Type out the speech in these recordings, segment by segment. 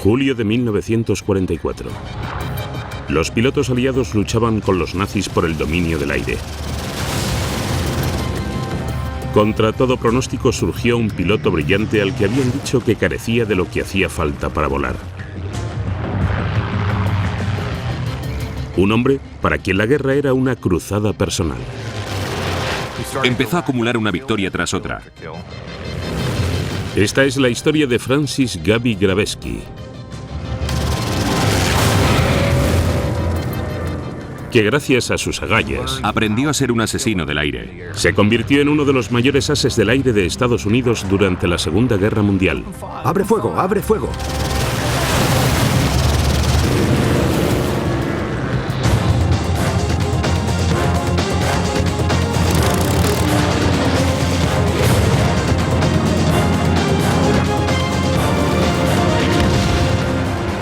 Julio de 1944. Los pilotos aliados luchaban con los nazis por el dominio del aire. Contra todo pronóstico surgió un piloto brillante al que habían dicho que carecía de lo que hacía falta para volar. Un hombre para quien la guerra era una cruzada personal. Empezó a acumular una victoria tras otra. Esta es la historia de Francis Gaby Gravesky, que gracias a sus agallas aprendió a ser un asesino del aire. se convirtió en uno de los mayores ases del aire de Estados Unidos durante la Segunda Guerra Mundial. ¡Abre fuego! ¡Abre fuego!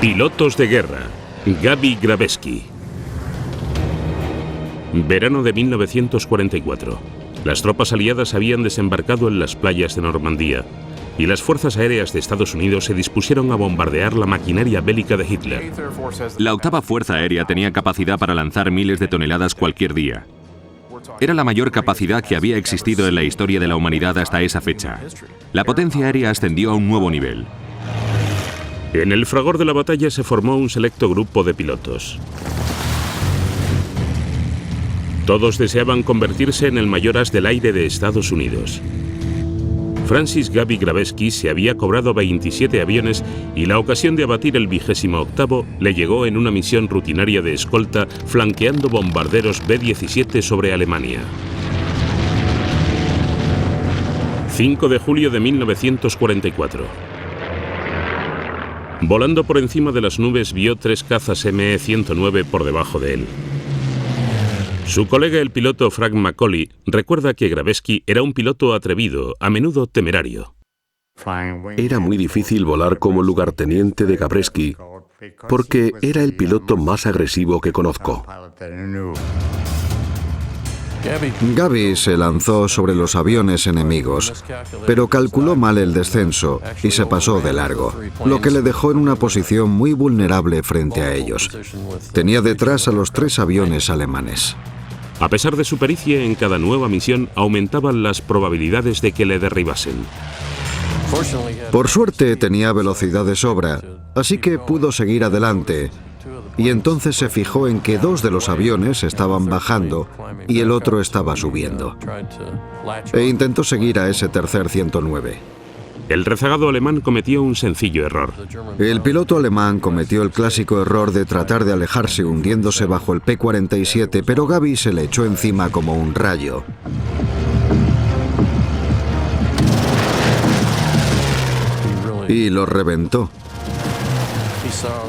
Pilotos de guerra, Gaby Gravesky. Verano de 1944. Las tropas aliadas habían desembarcado en las playas de Normandía y las fuerzas aéreas de Estados Unidos se dispusieron a bombardear la maquinaria bélica de Hitler. La octava Fuerza Aérea tenía capacidad para lanzar miles de toneladas cualquier día. Era la mayor capacidad que había existido en la historia de la humanidad hasta esa fecha. La potencia aérea ascendió a un nuevo nivel. En el fragor de la batalla se formó un selecto grupo de pilotos. Todos deseaban convertirse en el mayor as del aire de Estados Unidos. Francis Gaby Gravesky se había cobrado 27 aviones y la ocasión de abatir el 28º le llegó en una misión rutinaria de escolta flanqueando bombarderos B-17 sobre Alemania. 5 de julio de 1944. Volando por encima de las nubes vio 3 cazas ME-109 por debajo de él. Su colega el piloto Frank McCauley recuerda que Gravesky era un piloto atrevido, a menudo temerario. Era muy difícil volar como lugarteniente de Gravesky porque era el piloto más agresivo que conozco. Gaby se lanzó sobre los aviones enemigos, pero calculó mal el descenso y se pasó de largo, lo que le dejó en una posición muy vulnerable frente a ellos. Tenía detrás a los 3 aviones alemanes. A pesar de su pericia en cada nueva misión, aumentaban las probabilidades de que le derribasen. Por suerte tenía velocidad de sobra, así que pudo seguir adelante. Y entonces se fijó en que 2 de los aviones estaban bajando y el otro estaba subiendo. E intentó seguir a ese tercer 109. El rezagado alemán cometió un sencillo error. El piloto alemán cometió el clásico error de tratar de alejarse hundiéndose bajo el P-47, pero Gaby se le echó encima como un rayo. Y lo reventó.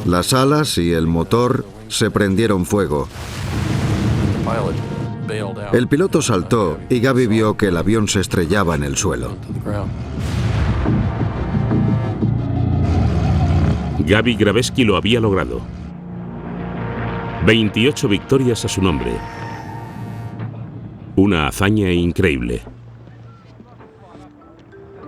Las alas y el motor se prendieron fuego. El piloto saltó y Gaby vio que el avión se estrellaba en el suelo. Gaby Gravesky lo había logrado. 28 victorias a su nombre. Una hazaña increíble.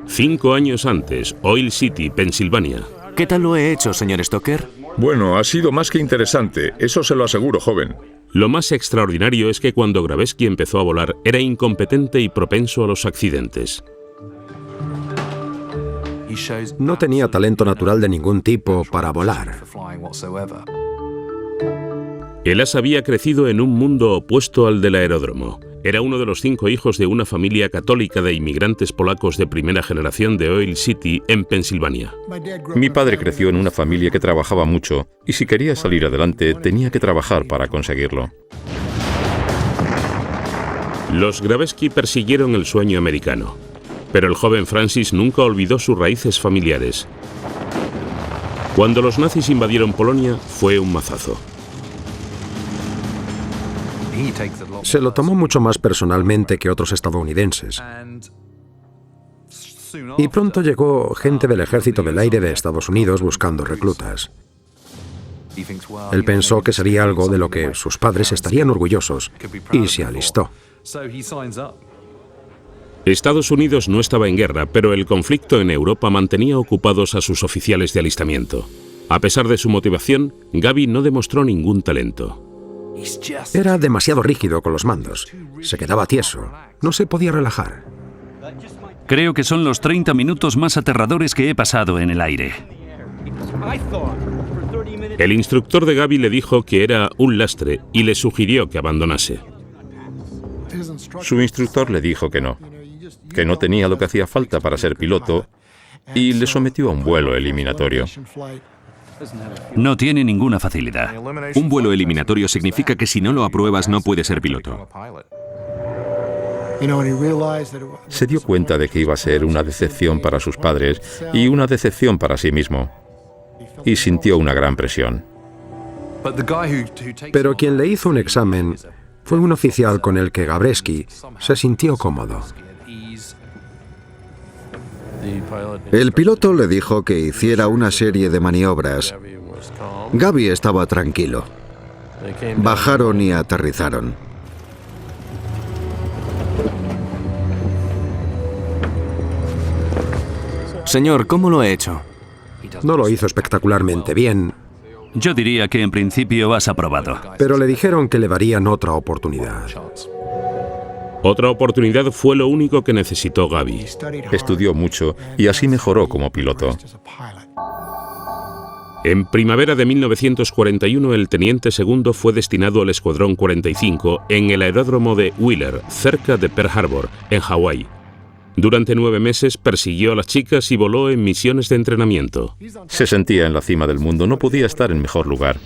5 años antes, Oil City, Pensilvania. ¿Qué tal lo he hecho, señor Stoker? Bueno, ha sido más que interesante, eso se lo aseguro, joven. Lo más extraordinario es que cuando Gravesky empezó a volar, era incompetente y propenso a los accidentes. No tenía talento natural de ningún tipo para volar. El as había crecido en un mundo opuesto al del aeródromo. Era uno de los 5 hijos de una familia católica de inmigrantes polacos de primera generación de Oil City, en Pensilvania. Mi padre creció en una familia que trabajaba mucho, y si quería salir adelante, tenía que trabajar para conseguirlo. Los Gravesky persiguieron el sueño americano, pero el joven Francis nunca olvidó sus raíces familiares. Cuando los nazis invadieron Polonia, fue un mazazo. Se lo tomó mucho más personalmente que otros estadounidenses. Y pronto llegó gente del Ejército del Aire de Estados Unidos buscando reclutas. Él pensó que sería algo de lo que sus padres estarían orgullosos y se alistó. Estados Unidos no estaba en guerra, pero el conflicto en Europa mantenía ocupados a sus oficiales de alistamiento. A pesar de su motivación, Gaby no demostró ningún talento. Era demasiado rígido con los mandos. Se quedaba tieso. No se podía relajar. Creo que son los 30 minutos más aterradores que he pasado en el aire. El instructor de Gaby le dijo que era un lastre y le sugirió que abandonase. Su instructor le dijo que no tenía lo que hacía falta para ser piloto y le sometió a un vuelo eliminatorio. No tiene ninguna facilidad. Un vuelo eliminatorio significa que si no lo apruebas no puedes ser piloto. Se dio cuenta de que iba a ser una decepción para sus padres y una decepción para sí mismo. Y sintió una gran presión. Pero quien le hizo un examen fue un oficial con el que Gabreski se sintió cómodo. El piloto le dijo que hiciera una serie de maniobras. Gaby estaba tranquilo. Bajaron y aterrizaron. Señor, ¿cómo lo he hecho? No lo hizo espectacularmente bien, Yo diría que en principio has aprobado. pero le dijeron que le darían otra oportunidad. Otra oportunidad fue lo único que necesitó Gaby. Estudió mucho y así mejoró como piloto. En primavera de 1941, el teniente segundo fue destinado al Escuadrón 45 en el aeródromo de Wheeler, cerca de Pearl Harbor, en Hawái. Durante 9 meses persiguió a las chicas y voló en misiones de entrenamiento. Se sentía en la cima del mundo, no podía estar en mejor lugar.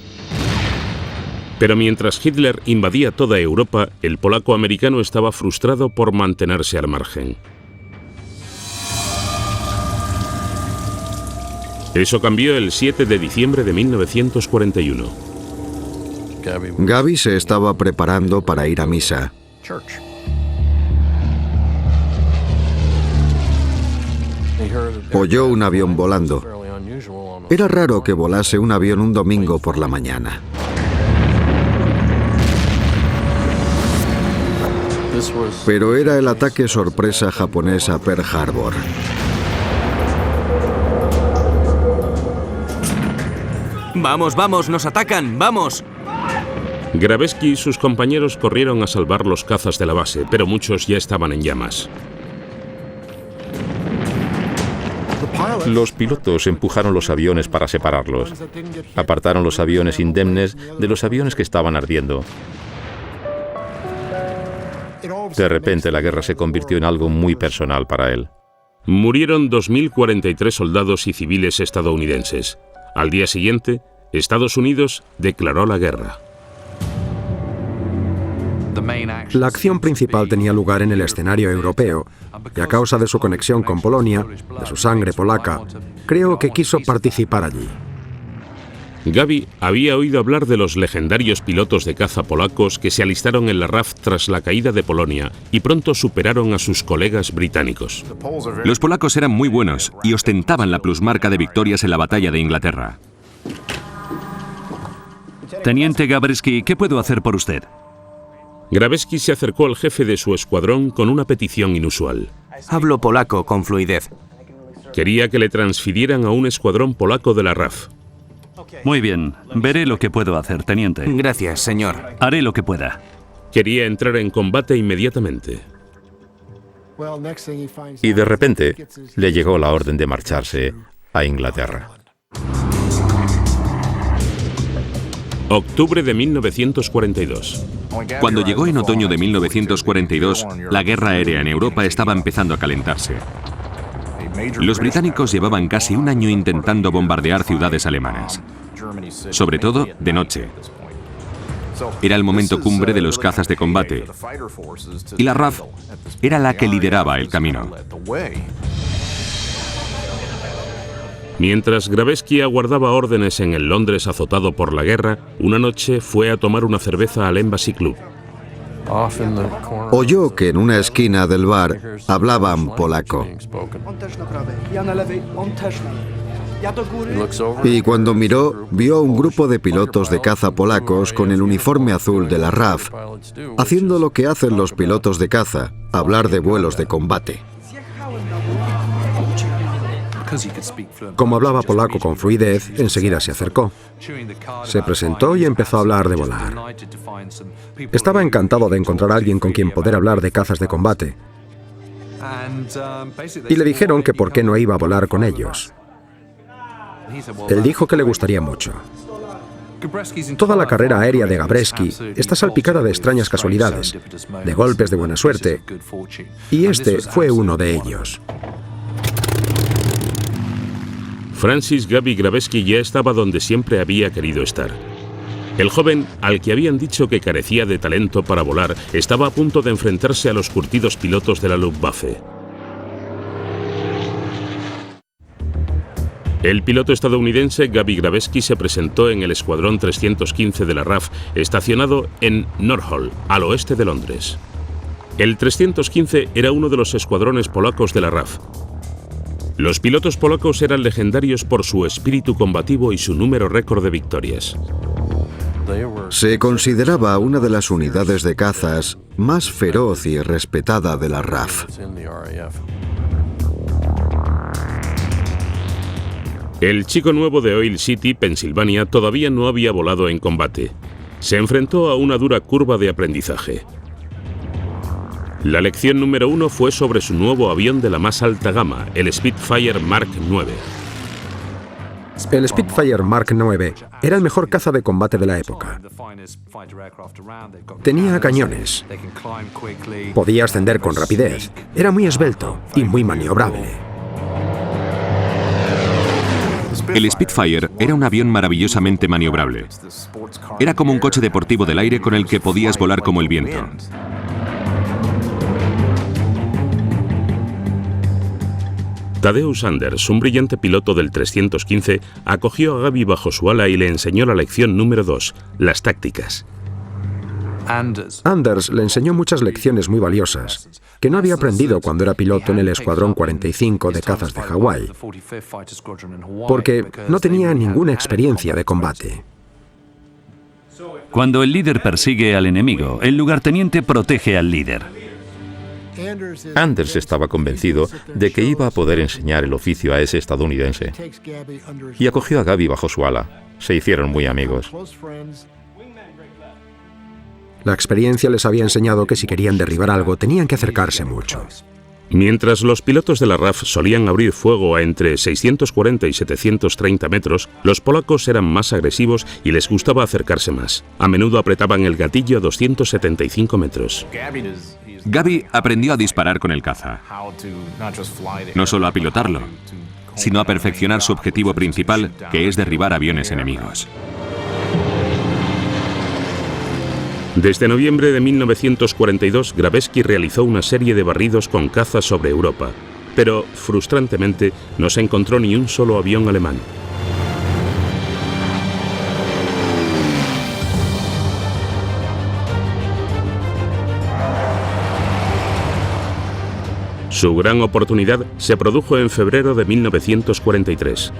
Pero mientras Hitler invadía toda Europa, el polaco americano estaba frustrado por mantenerse al margen. Eso cambió el 7 de diciembre de 1941. Gaby se estaba preparando para ir a misa. Oyó un avión volando. Era raro que volase un avión un domingo por la mañana. Pero era el ataque sorpresa japonés a Pearl Harbor. ¡Vamos, vamos! ¡Nos atacan! ¡Vamos! Gravesky y sus compañeros corrieron a salvar los cazas de la base, pero muchos ya estaban en llamas. Los pilotos empujaron los aviones para separarlos. Apartaron los aviones indemnes de los aviones que estaban ardiendo. De repente la guerra se convirtió en algo muy personal para él. Murieron 2.043 soldados y civiles estadounidenses. Al día siguiente, Estados Unidos declaró la guerra. La acción principal tenía lugar en el escenario europeo, y a causa de su conexión con Polonia, de su sangre polaca, creo que quiso participar allí. Gaby había oído hablar de los legendarios pilotos de caza polacos que se alistaron en la RAF tras la caída de Polonia y pronto superaron a sus colegas británicos. Los polacos eran muy buenos y ostentaban la plusmarca de victorias en la batalla de Inglaterra. Teniente Gabreski, ¿qué puedo hacer por usted? Gravesky se acercó al jefe de su escuadrón con una petición inusual. Hablo polaco con fluidez. Quería que le transfirieran a un escuadrón polaco de la RAF. Muy bien, veré lo que puedo hacer, teniente. Gracias, señor. Haré lo que pueda. Quería entrar en combate inmediatamente. Y de repente le llegó la orden de marcharse a Inglaterra. Octubre de 1942. Cuando llegó en otoño de 1942, la guerra aérea en Europa estaba empezando a calentarse. Los británicos llevaban casi un año intentando bombardear ciudades alemanas, sobre todo de noche. Era el momento cumbre de los cazas de combate, y la RAF era la que lideraba el camino. Mientras Gravesky aguardaba órdenes en el Londres azotado por la guerra, una noche fue a tomar una cerveza al Embassy Club. Oyó que en una esquina del bar hablaban polaco. Y cuando miró, vio un grupo de pilotos de caza polacos con el uniforme azul de la RAF, haciendo lo que hacen los pilotos de caza, hablar de vuelos de combate. Como hablaba polaco con fluidez, enseguida se acercó. Se presentó y empezó a hablar de volar. Estaba encantado de encontrar a alguien con quien poder hablar de cazas de combate. Y le dijeron que por qué no iba a volar con ellos. Él dijo que le gustaría mucho. Toda la carrera aérea de Gabreski está salpicada de extrañas casualidades, de golpes de buena suerte, y este fue uno de ellos. Francis Gaby Gravesky ya estaba donde siempre había querido estar. El joven, al que habían dicho que carecía de talento para volar, estaba a punto de enfrentarse a los curtidos pilotos de la Luftwaffe. El piloto estadounidense Gaby Gravesky se presentó en el Escuadrón 315 de la RAF, estacionado en Northolt, al oeste de Londres. El 315 era uno de los escuadrones polacos de la RAF. Los pilotos polacos eran legendarios por su espíritu combativo y su número récord de victorias. Se consideraba una de las unidades de cazas más feroz y respetada de la RAF. El chico nuevo de Oil City, Pensilvania, todavía no había volado en combate. Se enfrentó a una dura curva de aprendizaje. La lección número 1 fue sobre su nuevo avión de la más alta gama, el Spitfire Mark IX. El Spitfire Mark IX era el mejor caza de combate de la época. Tenía cañones. Podía ascender con rapidez. Era muy esbelto y muy maniobrable. El Spitfire era un avión maravillosamente maniobrable. Era como un coche deportivo del aire con el que podías volar como el viento. Tadeusz Anders, un brillante piloto del 315, acogió a Gaby bajo su ala y le enseñó la lección número 2, las tácticas. Anders le enseñó muchas lecciones muy valiosas, que no había aprendido cuando era piloto en el Escuadrón 45 de cazas de Hawái, porque no tenía ninguna experiencia de combate. Cuando el líder persigue al enemigo, el lugarteniente protege al líder. Anders estaba convencido de que iba a poder enseñar el oficio a ese estadounidense y acogió a Gaby bajo su ala. Se hicieron muy amigos. La experiencia les había enseñado que si querían derribar algo tenían que acercarse mucho. Mientras los pilotos de la RAF solían abrir fuego a entre 640 y 730 metros, los polacos eran más agresivos y les gustaba acercarse más. A menudo apretaban el gatillo a 275 metros. Gaby aprendió a disparar con el caza. No solo a pilotarlo, sino a perfeccionar su objetivo principal, que es derribar aviones enemigos. Desde noviembre de 1942, Gravesky realizó una serie de barridos con cazas sobre Europa, pero, frustrantemente, no se encontró ni un solo avión alemán. Su gran oportunidad se produjo en febrero de 1943.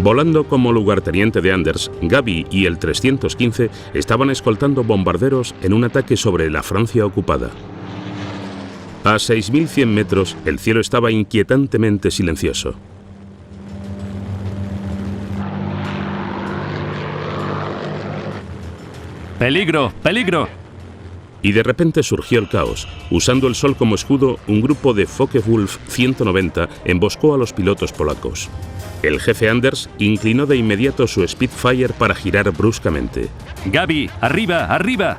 Volando como lugarteniente de Anders, Gaby y el 315 estaban escoltando bombarderos en un ataque sobre la Francia ocupada. A 6.100 metros, el cielo estaba inquietantemente silencioso. ¡Peligro! ¡Peligro! Y de repente surgió el caos. Usando el sol como escudo, un grupo de Focke-Wulf 190 emboscó a los pilotos polacos. El jefe Anders inclinó de inmediato su Spitfire para girar bruscamente. ¡Gaby! ¡Arriba! ¡Arriba!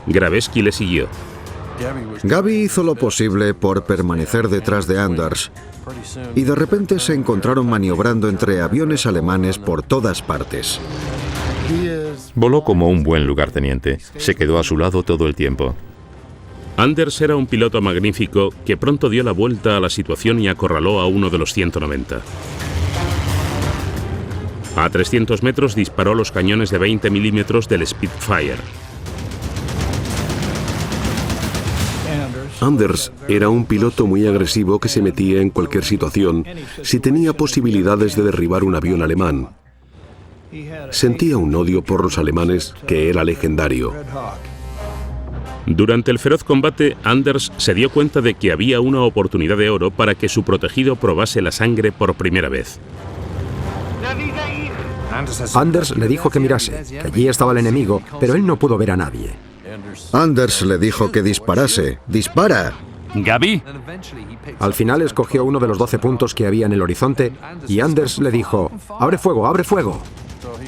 Gravesky le siguió. Gaby hizo lo posible por permanecer detrás de Anders, y de repente se encontraron maniobrando entre aviones alemanes por todas partes. Voló como un buen lugarteniente. Se quedó a su lado todo el tiempo. Anders era un piloto magnífico que pronto dio la vuelta a la situación y acorraló a uno de los 190. A 300 metros disparó los cañones de 20 milímetros del Spitfire. Anders era un piloto muy agresivo que se metía en cualquier situación si tenía posibilidades de derribar un avión alemán. Sentía un odio por los alemanes que era legendario. Durante el feroz combate, Anders se dio cuenta de que había una oportunidad de oro para que su protegido probase la sangre por primera vez. Anders le dijo que mirase, que allí estaba el enemigo, pero él no pudo ver a nadie. Anders le dijo que disparase. ¡Dispara! Gaby, Al final escogió uno de los 12 puntos que había en el horizonte y Anders le dijo, ¡abre fuego, abre fuego!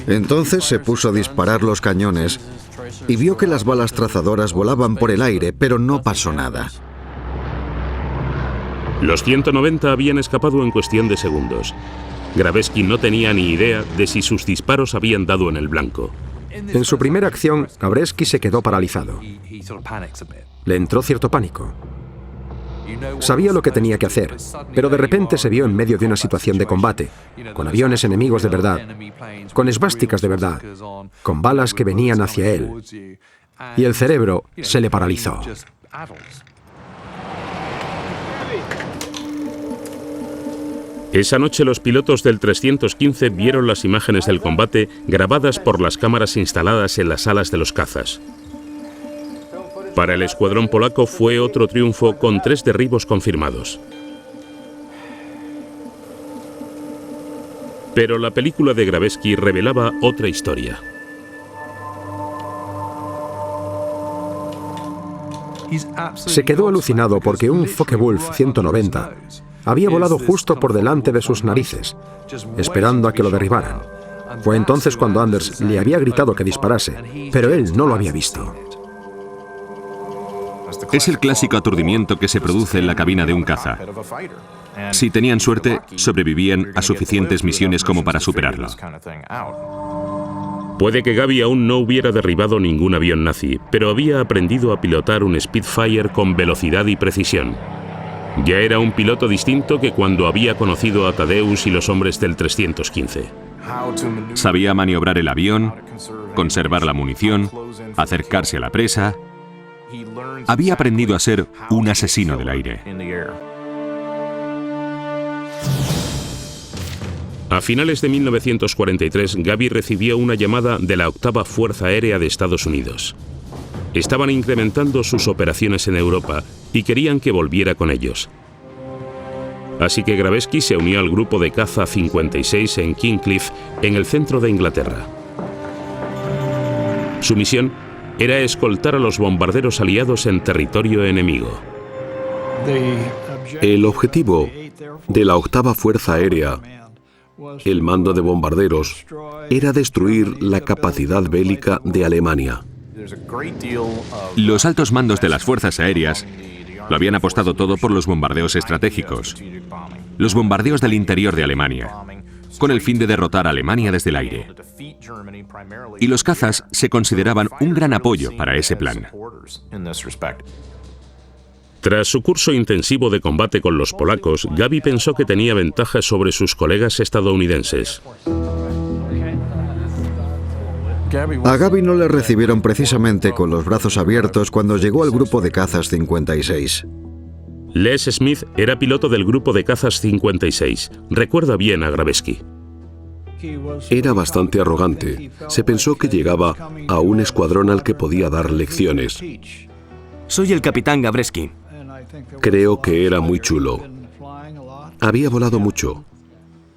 Entonces se puso a disparar los cañones y vio que las balas trazadoras volaban por el aire, pero no pasó nada. Los 190 habían escapado en cuestión de segundos. Gravesky no tenía ni idea de si sus disparos habían dado en el blanco. En su primera acción, Gavreski se quedó paralizado. Le entró cierto pánico. Sabía lo que tenía que hacer, pero de repente se vio en medio de una situación de combate, con aviones enemigos de verdad, con esvásticas de verdad, con balas que venían hacia él, y el cerebro se le paralizó. Esa noche los pilotos del 315 vieron las imágenes del combate grabadas por las cámaras instaladas en las alas de los cazas. Para el escuadrón polaco fue otro triunfo con 3 derribos confirmados. Pero la película de Gravesky revelaba otra historia. Se quedó alucinado porque un Focke-Wulf 190 había volado justo por delante de sus narices, esperando a que lo derribaran. Fue entonces cuando Anders le había gritado que disparase, pero él no lo había visto. Es el clásico aturdimiento que se produce en la cabina de un caza. Si tenían suerte, sobrevivían a suficientes misiones como para superarlo. Puede que Gaby aún no hubiera derribado ningún avión nazi, pero había aprendido a pilotar un Spitfire con velocidad y precisión. Ya era un piloto distinto que cuando había conocido a Tadeusz y los hombres del 315. Sabía maniobrar el avión, conservar la munición, acercarse a la presa. Había aprendido a ser un asesino del aire. A finales de 1943, Gaby recibió una llamada de la 8ª Fuerza Aérea de Estados Unidos. Estaban incrementando sus operaciones en Europa y querían que volviera con ellos. Así que Gravesky se unió al grupo de caza 56 en Kincliffe, en el centro de Inglaterra. Su misión era escoltar a los bombarderos aliados en territorio enemigo. El objetivo de la 8ª Fuerza Aérea, el mando de bombarderos, era destruir la capacidad bélica de Alemania. Los altos mandos de las fuerzas aéreas lo habían apostado todo por los bombardeos estratégicos, los bombardeos del interior de Alemania, con el fin de derrotar a Alemania desde el aire. Y los cazas se consideraban un gran apoyo para ese plan. Tras su curso intensivo de combate con los polacos, Gaby pensó que tenía ventajas sobre sus colegas estadounidenses. A Gaby no le recibieron precisamente con los brazos abiertos cuando llegó al grupo de cazas 56. Les Smith era piloto del grupo de cazas 56. Recuerda bien a Gravesky. Era bastante arrogante. Se pensó que llegaba a un escuadrón al que podía dar lecciones. Soy el capitán Gavreski. Creo que era muy chulo. Había volado mucho.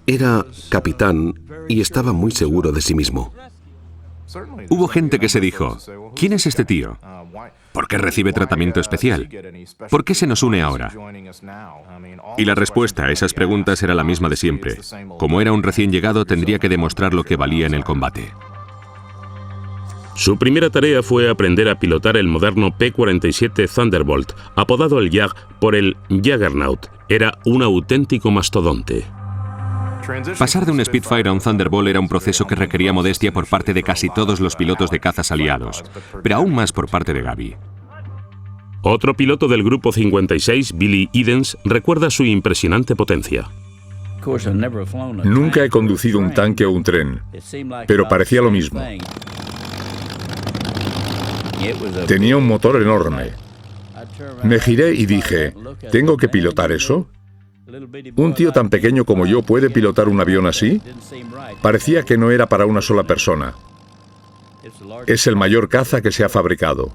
Era capitán y estaba muy seguro de sí mismo. Hubo gente que se dijo, ¿quién es este tío? ¿Por qué recibe tratamiento especial? ¿Por qué se nos une ahora? Y la respuesta a esas preguntas era la misma de siempre. Como era un recién llegado, tendría que demostrar lo que valía en el combate. Su primera tarea fue aprender a pilotar el moderno P-47 Thunderbolt, apodado el Jag por el Jaggernaut. Era un auténtico mastodonte. Pasar de un Spitfire a un Thunderbolt era un proceso que requería modestia por parte de casi todos los pilotos de cazas aliados, pero aún más por parte de Gaby. Otro piloto del Grupo 56, Billy Edens, recuerda su impresionante potencia. Nunca he conducido un tanque o un tren, pero parecía lo mismo. Tenía un motor enorme. Me giré y dije, ¿tengo que pilotar eso? ¿Un tío tan pequeño como yo puede pilotar un avión así? Parecía que no era para una sola persona. Es el mayor caza que se ha fabricado.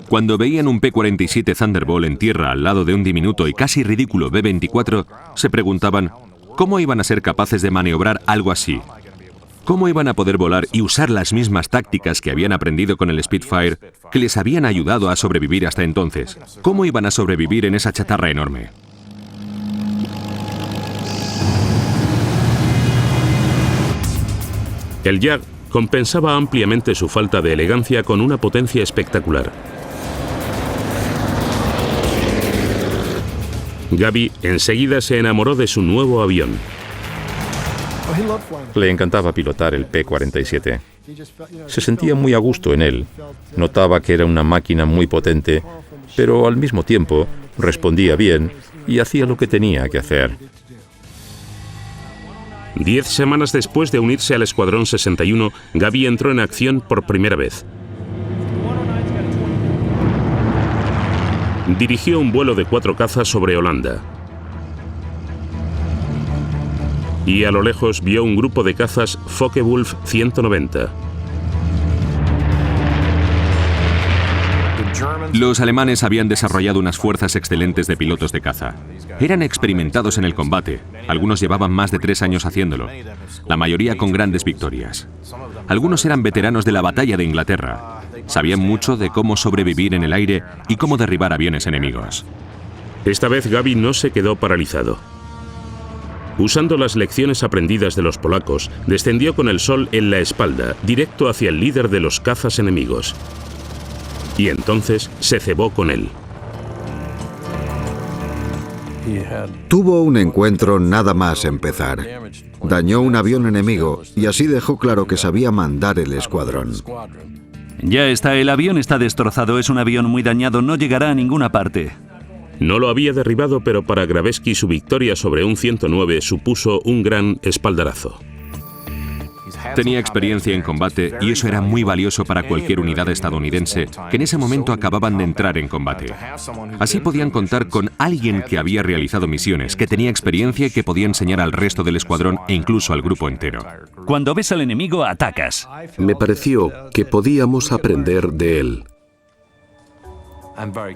Cuando veían un P-47 Thunderbolt en tierra al lado de un diminuto y casi ridículo B-24, se preguntaban cómo iban a ser capaces de maniobrar algo así. ¿Cómo iban a poder volar y usar las mismas tácticas que habían aprendido con el Spitfire, que les habían ayudado a sobrevivir hasta entonces? ¿Cómo iban a sobrevivir en esa chatarra enorme? El Jag compensaba ampliamente su falta de elegancia con una potencia espectacular. Gaby enseguida se enamoró de su nuevo avión. Le encantaba pilotar el P-47. Se sentía muy a gusto en él. Notaba que era una máquina muy potente, pero al mismo tiempo respondía bien y hacía lo que tenía que hacer. 10 semanas después de unirse al Escuadrón 61, Gaby entró en acción por primera vez. Dirigió un vuelo de 4 cazas sobre Holanda. Y a lo lejos vio un grupo de cazas Focke-Wulf 190. Los alemanes habían desarrollado unas fuerzas excelentes de pilotos de caza. Eran experimentados en el combate. Algunos llevaban más de 3 años haciéndolo. La mayoría con grandes victorias. Algunos eran veteranos de la batalla de Inglaterra. Sabían mucho de cómo sobrevivir en el aire y cómo derribar aviones enemigos. Esta vez Gaby no se quedó paralizado. Usando las lecciones aprendidas de los polacos, descendió con el sol en la espalda, directo hacia el líder de los cazas enemigos. Y entonces se cebó con él. Tuvo un encuentro nada más empezar. Dañó un avión enemigo y así dejó claro que sabía mandar el escuadrón. Ya está, el avión está destrozado, es un avión muy dañado, no llegará a ninguna parte. No lo había derribado, pero para Gravesky su victoria sobre un 109 supuso un gran espaldarazo. Tenía experiencia en combate y eso era muy valioso para cualquier unidad estadounidense que en ese momento acababan de entrar en combate. Así podían contar con alguien que había realizado misiones, que tenía experiencia y que podía enseñar al resto del escuadrón e incluso al grupo entero. Cuando ves al enemigo, atacas. Me pareció que podíamos aprender de él.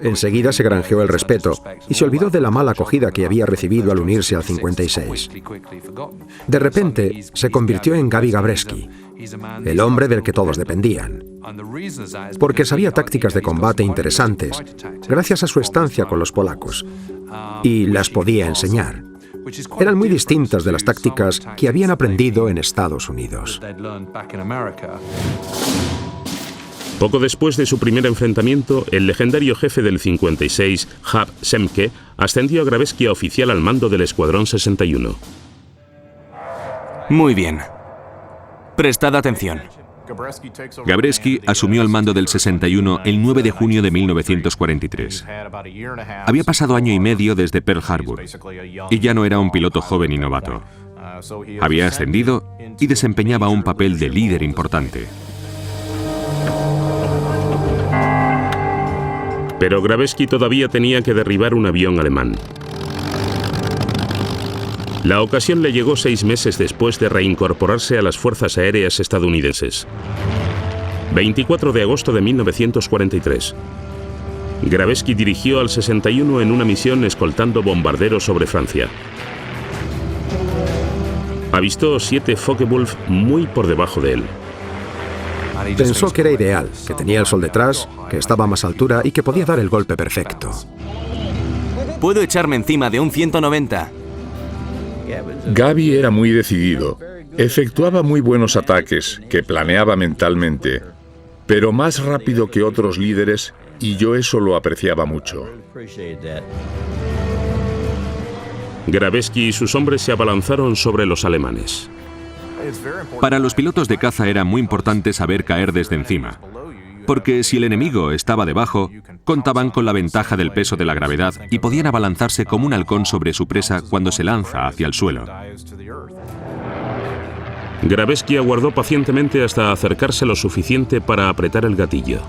Enseguida se granjeó el respeto y se olvidó de la mala acogida que había recibido al unirse al 56. De repente, se convirtió en Gaby Gabreski, el hombre del que todos dependían, porque sabía tácticas de combate interesantes gracias a su estancia con los polacos, y las podía enseñar. Eran muy distintas de las tácticas que habían aprendido en Estados Unidos. Poco después de su primer enfrentamiento, el legendario jefe del 56, Hab Semke, ascendió a Gravesky a oficial al mando del Escuadrón 61. Muy bien. Prestad atención. Gabreski asumió el mando del 61 el 9 de junio de 1943. Había pasado año y medio desde Pearl Harbor y ya no era un piloto joven y novato. Había ascendido y desempeñaba un papel de líder importante. Pero Gravesky todavía tenía que derribar un avión alemán. La ocasión le llegó 6 meses después de reincorporarse a las fuerzas aéreas estadounidenses. 24 de agosto de 1943. Gravesky dirigió al 61 en una misión escoltando bombarderos sobre Francia. Avistó 7 Focke-Wulf muy por debajo de él. Pensó que era ideal, que tenía el sol detrás, que estaba a más altura y que podía dar el golpe perfecto. Puedo echarme encima de un 190. Gaby era muy decidido. Efectuaba muy buenos ataques, que planeaba mentalmente, pero más rápido que otros líderes, y yo eso lo apreciaba mucho. Gravesky y sus hombres se abalanzaron sobre los alemanes. Para los pilotos de caza era muy importante saber caer desde encima, porque si el enemigo estaba debajo, contaban con la ventaja del peso de la gravedad y podían abalanzarse como un halcón sobre su presa cuando se lanza hacia el suelo. Gravesky aguardó pacientemente hasta acercarse lo suficiente para apretar el gatillo.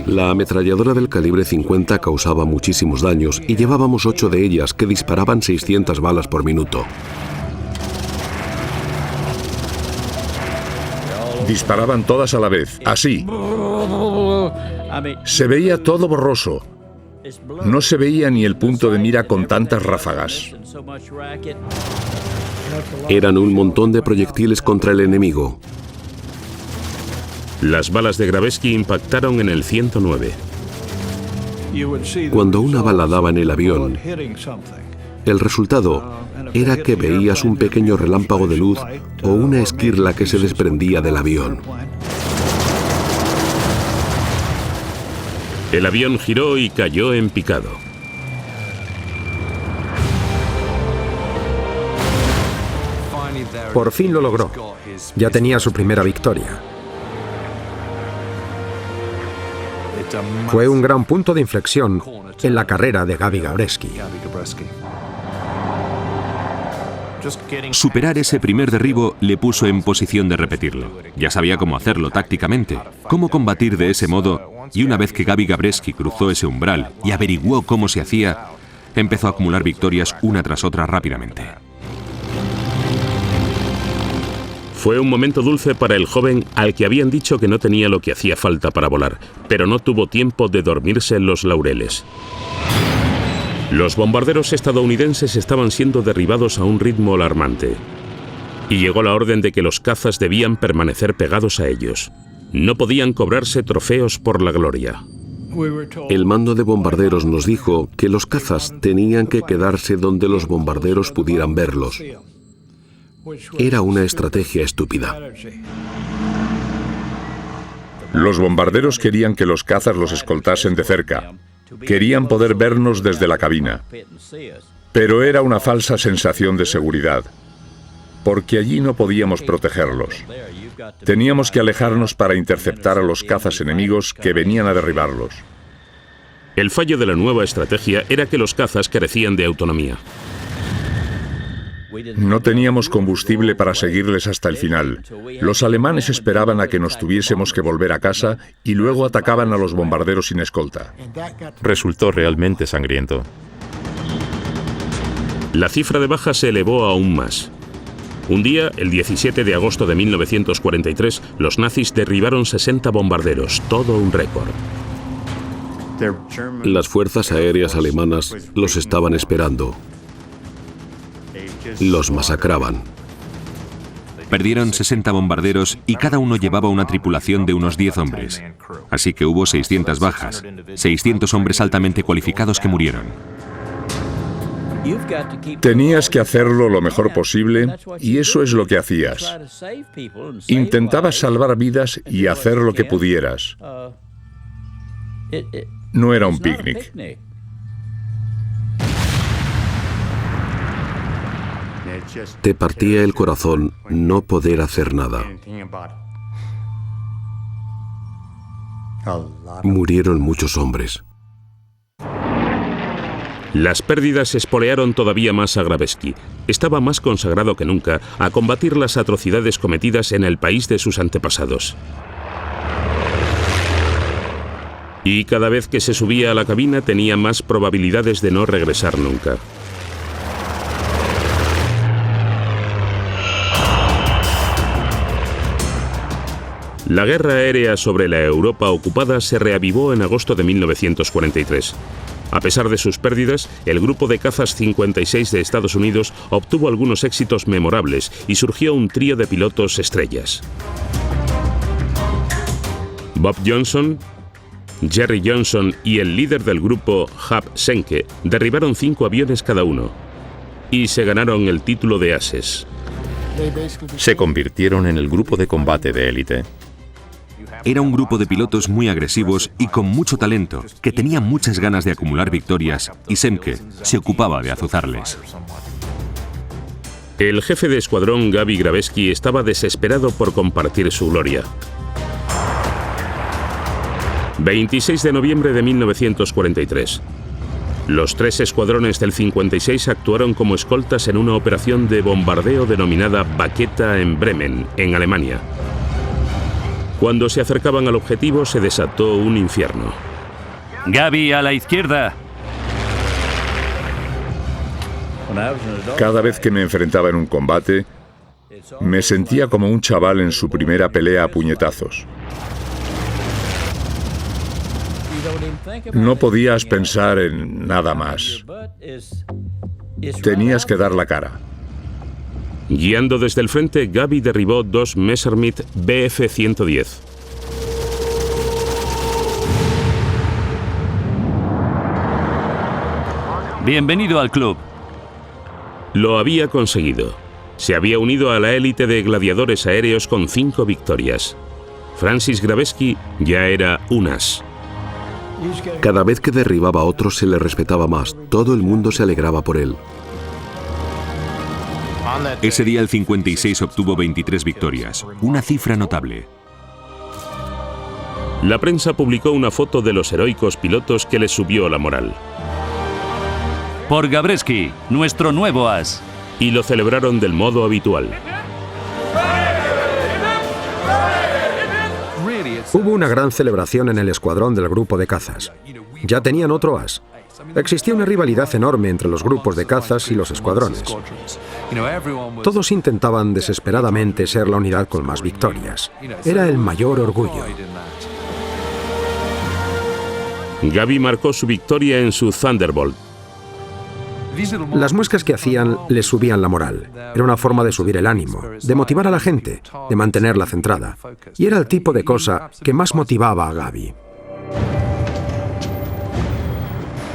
La ametralladora del calibre 50 causaba muchísimos daños y llevábamos 8 de ellas que disparaban 600 balas por minuto. Disparaban todas a la vez, así. Se veía todo borroso. No se veía ni el punto de mira con tantas ráfagas. Eran un montón de proyectiles contra el enemigo. Las balas de Gravesky impactaron en el 109. Cuando una bala daba en el avión, el resultado era que veías un pequeño relámpago de luz o una esquirla que se desprendía del avión. El avión giró y cayó en picado. Por fin lo logró. Ya tenía su primera victoria. Fue un gran punto de inflexión en la carrera de Gabi Gabreski. Superar ese primer derribo le puso en posición de repetirlo. Ya sabía cómo hacerlo tácticamente, cómo combatir de ese modo, y una vez que Gabi Gabreski cruzó ese umbral y averiguó cómo se hacía, empezó a acumular victorias una tras otra rápidamente. Fue un momento dulce para el joven al que habían dicho que no tenía lo que hacía falta para volar, pero no tuvo tiempo de dormirse en los laureles. Los bombarderos estadounidenses estaban siendo derribados a un ritmo alarmante. Y llegó la orden de que los cazas debían permanecer pegados a ellos. No podían cobrarse trofeos por la gloria. El mando de bombarderos nos dijo que los cazas tenían que quedarse donde los bombarderos pudieran verlos. Era una estrategia estúpida. Los bombarderos querían que los cazas los escoltasen de cerca. Querían poder vernos desde la cabina. Pero era una falsa sensación de seguridad, porque allí no podíamos protegerlos. Teníamos que alejarnos para interceptar a los cazas enemigos que venían a derribarlos. El fallo de la nueva estrategia era que los cazas carecían de autonomía. No teníamos combustible para seguirles hasta el final. Los alemanes esperaban a que nos tuviésemos que volver a casa y luego atacaban a los bombarderos sin escolta. Resultó realmente sangriento. La cifra de bajas se elevó aún más. Un día, el 17 de agosto de 1943, los nazis derribaron 60 bombarderos, todo un récord. Las fuerzas aéreas alemanas los estaban esperando. Los masacraban. Perdieron 60 bombarderos y cada uno llevaba una tripulación de unos 10 hombres. Así que hubo 600 bajas, 600 hombres altamente cualificados que murieron. Tenías que hacerlo lo mejor posible y eso es lo que hacías. Intentabas salvar vidas y hacer lo que pudieras. No era un picnic. Te partía el corazón no poder hacer nada. Murieron muchos hombres. Las pérdidas espolearon todavía más a Gravesky. Estaba más consagrado que nunca a combatir las atrocidades cometidas en el país de sus antepasados. Y cada vez que se subía a la cabina tenía más probabilidades de no regresar nunca. La guerra aérea sobre la Europa ocupada se reavivó en agosto de 1943. A pesar de sus pérdidas, el grupo de cazas 56 de Estados Unidos obtuvo algunos éxitos memorables y surgió un trío de pilotos estrellas. Bob Johnson, Jerry Johnson y el líder del grupo, Hub Senke, derribaron 5 aviones cada uno y se ganaron el título de ases. Se convirtieron en el grupo de combate de élite. Era un grupo de pilotos muy agresivos y con mucho talento, que tenían muchas ganas de acumular victorias, y Semke se ocupaba de azuzarles. El jefe de escuadrón, Gabi Gravesky, estaba desesperado por compartir su gloria. 26 de noviembre de 1943. Los 3 escuadrones del 56 actuaron como escoltas en una operación de bombardeo denominada Baqueta en Bremen, en Alemania. Cuando se acercaban al objetivo se desató un infierno. Gaby a la izquierda. Cada vez que me enfrentaba en un combate, me sentía como un chaval en su primera pelea a puñetazos. No podías pensar en nada más. Tenías que dar la cara. Guiando desde el frente, Gaby derribó 2 Messerschmitt Bf-110. Bienvenido al club. Lo había conseguido. Se había unido a la élite de gladiadores aéreos con 5 victorias. Francis Grabewski ya era un as. Cada vez que derribaba a otro se le respetaba más. Todo el mundo se alegraba por él. Ese día el 56 obtuvo 23 victorias, una cifra notable. La prensa publicó una foto de los heroicos pilotos que les subió la moral. Por Grabewski, nuestro nuevo as. Y lo celebraron del modo habitual. Hubo una gran celebración en el escuadrón del grupo de cazas. Ya tenían otro as. Existía una rivalidad enorme entre los grupos de cazas y los escuadrones. Todos intentaban desesperadamente ser la unidad con más victorias. Era el mayor orgullo. Gaby marcó su victoria en su Thunderbolt. Las muescas que hacían les subían la moral. Era una forma de subir el ánimo, de motivar a la gente, de mantenerla centrada. Y era el tipo de cosa que más motivaba a Gaby.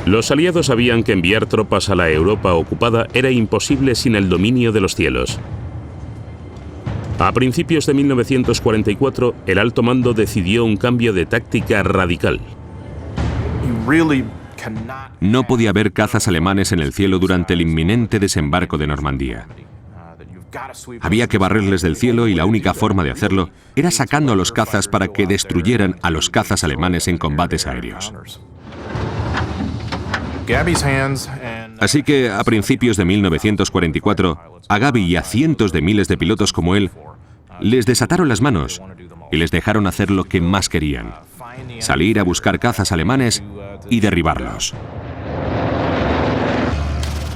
Los aliados sabían que enviar tropas a la Europa ocupada era imposible sin el dominio de los cielos. A principios de 1944, el alto mando decidió un cambio de táctica radical. No podía haber cazas alemanes en el cielo durante el inminente desembarco de Normandía. Había que barrerles del cielo y la única forma de hacerlo era sacando a los cazas para que destruyeran a los cazas alemanes en combates aéreos. Así que, a principios de 1944, a Gaby y a cientos de miles de pilotos como él, les desataron las manos y les dejaron hacer lo que más querían: salir a buscar cazas alemanes y derribarlos.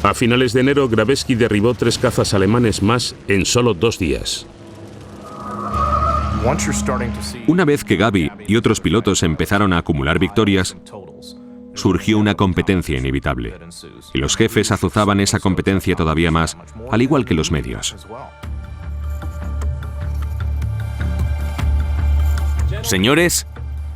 A finales de enero, Grabewski derribó 3 cazas alemanes más en solo 2 días. Una vez que Gaby y otros pilotos empezaron a acumular victorias, surgió una competencia inevitable. Y los jefes azuzaban esa competencia todavía más, al igual que los medios. Señores,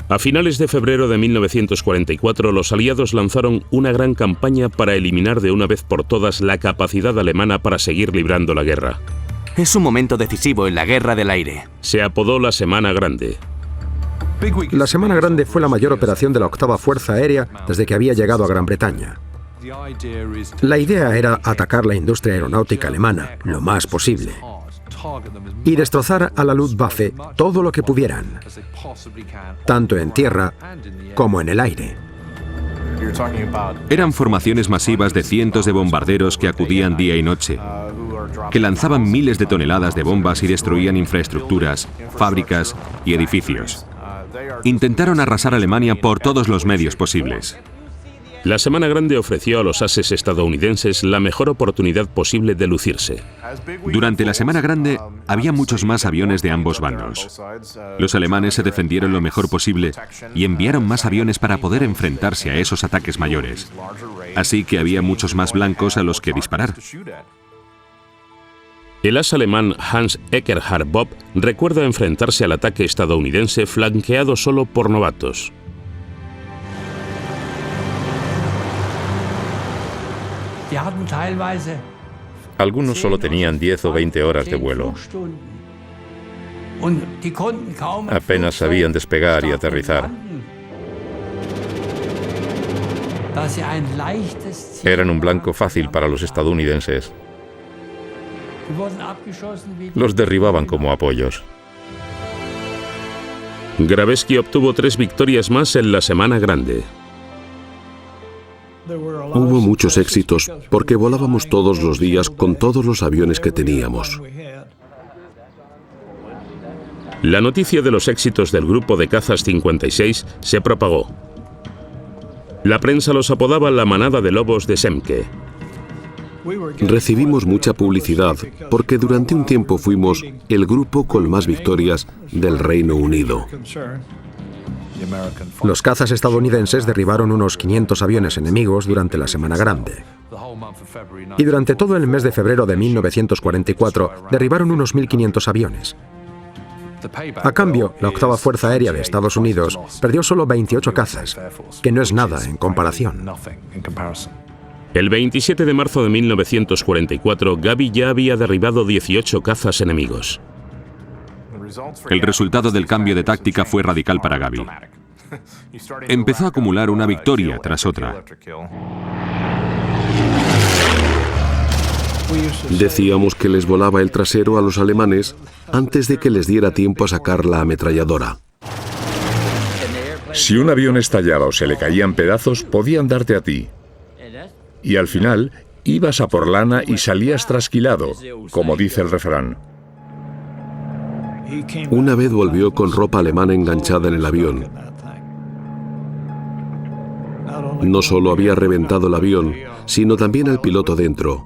a finales de febrero de 1944, los aliados lanzaron una gran campaña para eliminar de una vez por todas la capacidad alemana para seguir librando la guerra. es un momento decisivo en la guerra del aire. Se apodó la Semana Grande. La Semana Grande fue la mayor operación de la 8ª Fuerza Aérea desde que había llegado a Gran Bretaña. La idea era atacar la industria aeronáutica alemana lo más posible y destrozar a la Luftwaffe todo lo que pudieran, tanto en tierra como en el aire. Eran formaciones masivas de cientos de bombarderos que acudían día y noche, que lanzaban miles de toneladas de bombas y destruían infraestructuras, fábricas y edificios. Intentaron arrasar Alemania por todos los medios posibles. La Semana Grande ofreció a los ases estadounidenses la mejor oportunidad posible de lucirse. Durante la Semana Grande había muchos más aviones de ambos bandos. Los alemanes se defendieron lo mejor posible y enviaron más aviones para poder enfrentarse a esos ataques mayores. Así que había muchos más blancos a los que disparar. El as alemán Hans Eckerhard Bob recuerda enfrentarse al ataque estadounidense flanqueado solo por novatos. Algunos solo tenían 10 o 20 horas de vuelo. Apenas sabían despegar y aterrizar. Eran un blanco fácil para los estadounidenses. Los derribaban como apoyos. Grabewski obtuvo 3 victorias más en la Semana Grande. Hubo muchos éxitos porque volábamos todos los días con todos los aviones que teníamos. La noticia de los éxitos del grupo de cazas 56 se propagó. La prensa los apodaba la manada de lobos de Semke. Recibimos mucha publicidad porque durante un tiempo fuimos el grupo con más victorias del Reino Unido. Los cazas estadounidenses derribaron unos 500 aviones enemigos durante la Semana Grande. Y durante todo el mes de febrero de 1944 derribaron unos 1.500 aviones. A cambio, la octava Fuerza Aérea de Estados Unidos perdió solo 28 cazas, que no es nada en comparación. El 27 de marzo de 1944, Gaby ya había derribado 18 cazas enemigos. El resultado del cambio de táctica fue radical para Gaby. Empezó a acumular una victoria tras otra. Decíamos que les volaba el trasero a los alemanes antes de que les diera tiempo a sacar la ametralladora. Si un avión estallaba o se le caían pedazos, podían darte a ti. Y al final, ibas a por lana y salías trasquilado, como dice el refrán. Una vez volvió con ropa alemana enganchada en el avión. No solo había reventado el avión, sino también al piloto dentro.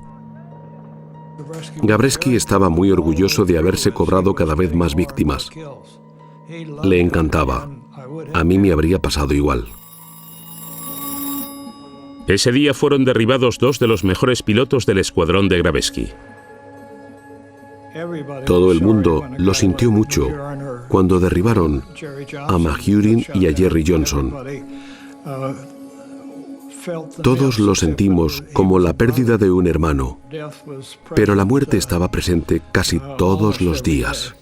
Gabreski estaba muy orgulloso de haberse cobrado cada vez más víctimas. Le encantaba. A mí me habría pasado igual. Ese día fueron derribados 2 de los mejores pilotos del escuadrón de Gravesky. Todo el mundo lo sintió mucho cuando derribaron a Mahurin y a Jerry Johnson. Todos lo sentimos como la pérdida de un hermano, pero la muerte estaba presente casi todos los días.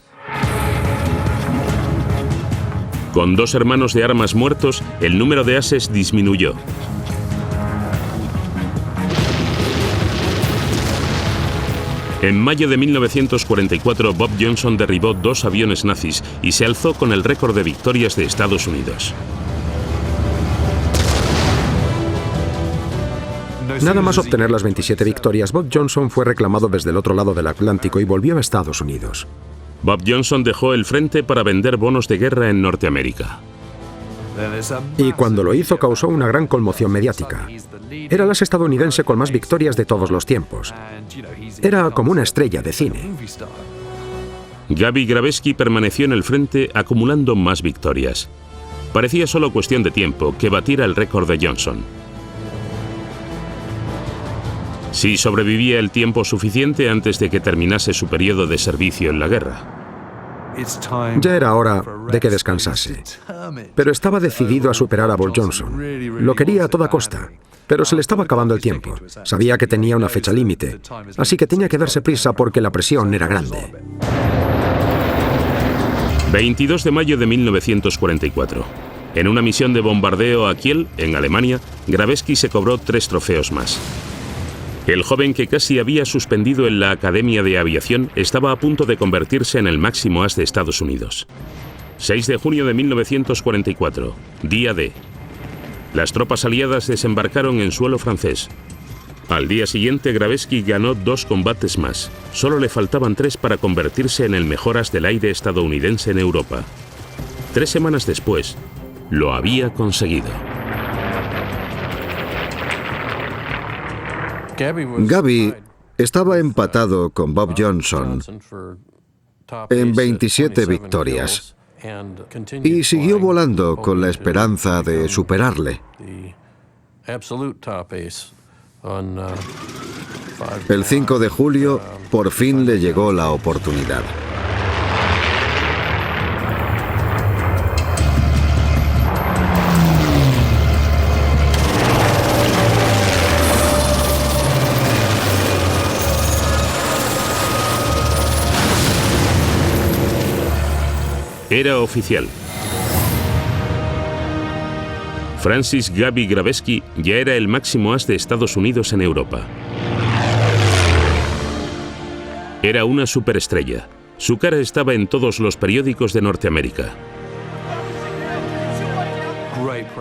Con 2 hermanos de armas muertos, el número de ases disminuyó. En mayo de 1944, Bob Johnson derribó 2 aviones nazis y se alzó con el récord de victorias de Estados Unidos. Nada más obtener las 27 victorias, Bob Johnson fue reclamado desde el otro lado del Atlántico y volvió a Estados Unidos. Bob Johnson dejó el frente para vender bonos de guerra en Norteamérica. Y cuando lo hizo causó una gran conmoción mediática. Era el as estadounidense con más victorias de todos los tiempos. Era como una estrella de cine. Gaby Gravesky permaneció en el frente acumulando más victorias. Parecía solo cuestión de tiempo que batiera el récord de Johnson. Si sobrevivía el tiempo suficiente antes de que terminase su periodo de servicio en la guerra. Ya era hora de que descansase. Pero estaba decidido a superar a Bob Johnson. Lo quería a toda costa, pero se le estaba acabando el tiempo. Sabía que tenía una fecha límite, así que tenía que darse prisa porque la presión era grande. 22 de mayo de 1944. En una misión de bombardeo a Kiel, en Alemania, Gravesky se cobró 3 trofeos más. El joven que casi había suspendido en la Academia de Aviación estaba a punto de convertirse en el máximo as de Estados Unidos. 6 de junio de 1944, día D. Las tropas aliadas desembarcaron en suelo francés. Al día siguiente, Gravesky ganó 2 combates más. Solo le faltaban 3 para convertirse en el mejor as del aire estadounidense en Europa. 3 semanas después, lo había conseguido. Gaby estaba empatado con Bob Johnson en 27 victorias y siguió volando con la esperanza de superarle. El 5 de julio, por fin le llegó la oportunidad. Era oficial. Francis Gaby Gravesky ya era el máximo as de Estados Unidos en Europa. Era una superestrella. Su cara estaba en todos los periódicos de Norteamérica.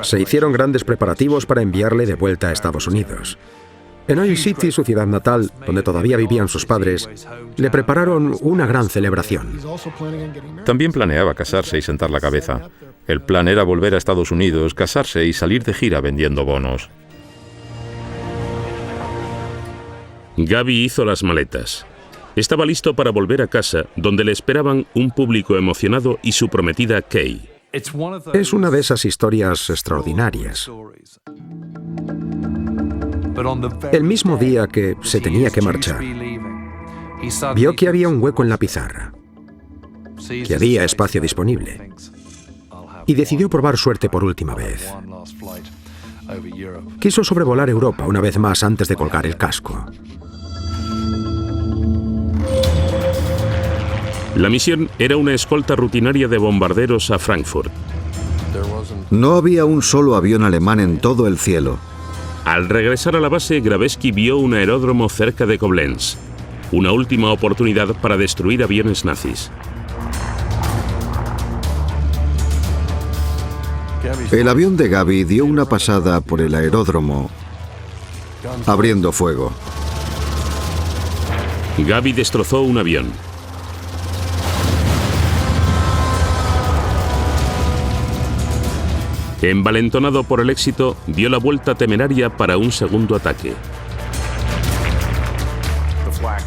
Se hicieron grandes preparativos para enviarle de vuelta a Estados Unidos. En Oil City, su ciudad natal, donde todavía vivían sus padres, le prepararon una gran celebración. También planeaba casarse y sentar la cabeza. El plan era volver a Estados Unidos, casarse y salir de gira vendiendo bonos. Gaby hizo las maletas. Estaba listo para volver a casa, donde le esperaban un público emocionado y su prometida Kay. Es una de esas historias extraordinarias. El mismo día que se tenía que marchar, vio que había un hueco en la pizarra, que había espacio disponible, y decidió probar suerte por última vez. Quiso sobrevolar Europa una vez más antes de colgar el casco. La misión era una escolta rutinaria de bombarderos a Frankfurt. No había un solo avión alemán en todo el cielo. Al regresar a la base, Gravesky vio un aeródromo cerca de Koblenz, una última oportunidad para destruir aviones nazis. El avión de Gaby dio una pasada por el aeródromo, abriendo fuego. Gaby destrozó un avión. Envalentonado por el éxito, dio la vuelta temeraria para un segundo ataque.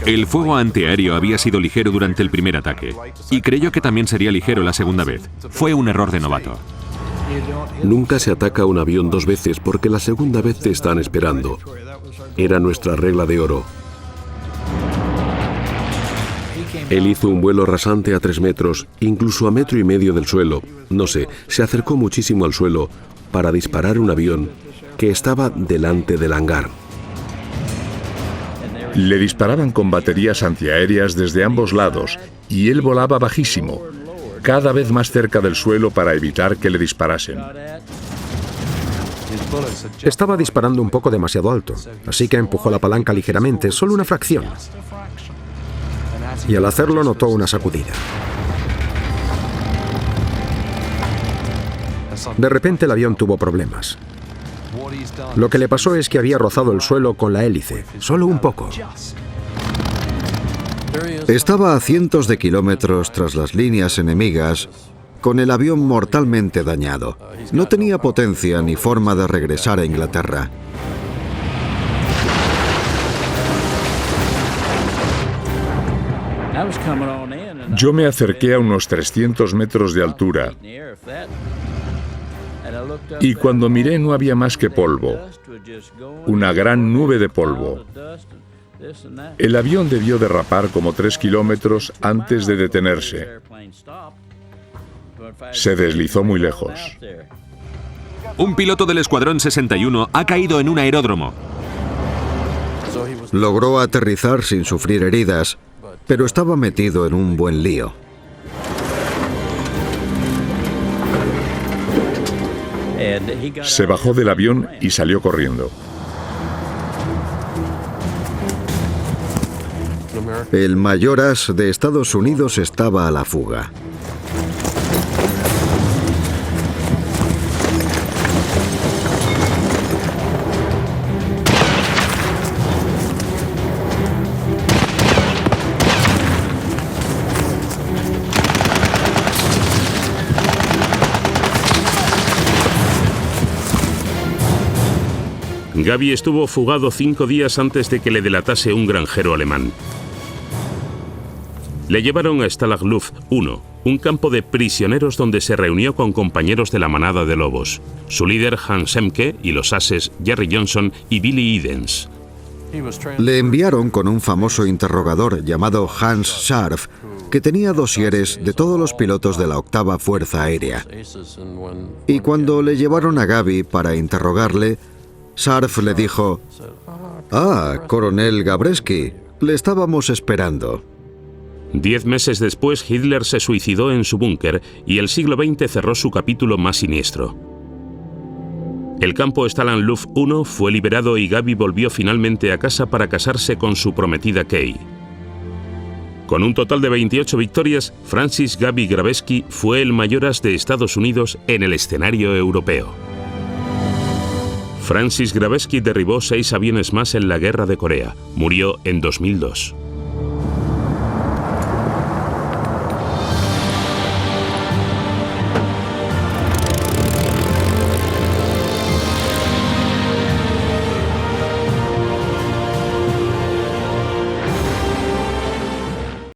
El fuego antiaéreo había sido ligero durante el primer ataque, y creyó que también sería ligero la segunda vez. Fue un error de novato. Nunca se ataca un avión dos veces porque la segunda vez te están esperando. Era nuestra regla de oro. Él hizo un vuelo rasante a 3 metros, incluso a 1,5 metros del suelo. No sé, se acercó muchísimo al suelo para disparar un avión que estaba delante del hangar. Le disparaban con baterías antiaéreas desde ambos lados y él volaba bajísimo, cada vez más cerca del suelo para evitar que le disparasen. Estaba disparando un poco demasiado alto, así que empujó la palanca ligeramente, solo una fracción. Y al hacerlo notó una sacudida. De repente el avión tuvo problemas. Lo que le pasó es que había rozado el suelo con la hélice, solo un poco. Estaba a cientos de kilómetros tras las líneas enemigas, con el avión mortalmente dañado. No tenía potencia ni forma de regresar a Inglaterra. Yo me acerqué a unos 300 metros de altura y cuando miré no había más que polvo, una gran nube de polvo. El avión debió derrapar como 3 kilómetros antes de detenerse. Se deslizó muy lejos. Un piloto del Escuadrón 61 ha caído en un aeródromo. Logró aterrizar sin sufrir heridas, pero estaba metido en un buen lío. Se bajó del avión y salió corriendo. El mayoras de Estados Unidos estaba a la fuga. Gaby estuvo fugado 5 días antes de que le delatase un granjero alemán. Le llevaron a Stalag Luft 1, un campo de prisioneros donde se reunió con compañeros de la manada de lobos, su líder Hans Semke y los ases Jerry Johnson y Billy Edens. Le enviaron con un famoso interrogador llamado Hans Scharf, que tenía dosieres de todos los pilotos de la 8ª Fuerza Aérea. Y cuando le llevaron a Gaby para interrogarle, Scharf le dijo: «Ah, coronel Gabreski, le estábamos esperando». 10 meses después, Hitler se suicidó en su búnker y el siglo XX cerró su capítulo más siniestro. El campo Stalag Luft 1 fue liberado y Gaby volvió finalmente a casa para casarse con su prometida Kay. Con un total de 28 victorias, Francis Gaby Gravesky fue el mayoras de Estados Unidos en el escenario europeo. Francis Gravesky derribó 6 aviones más en la Guerra de Corea. Murió en 2002.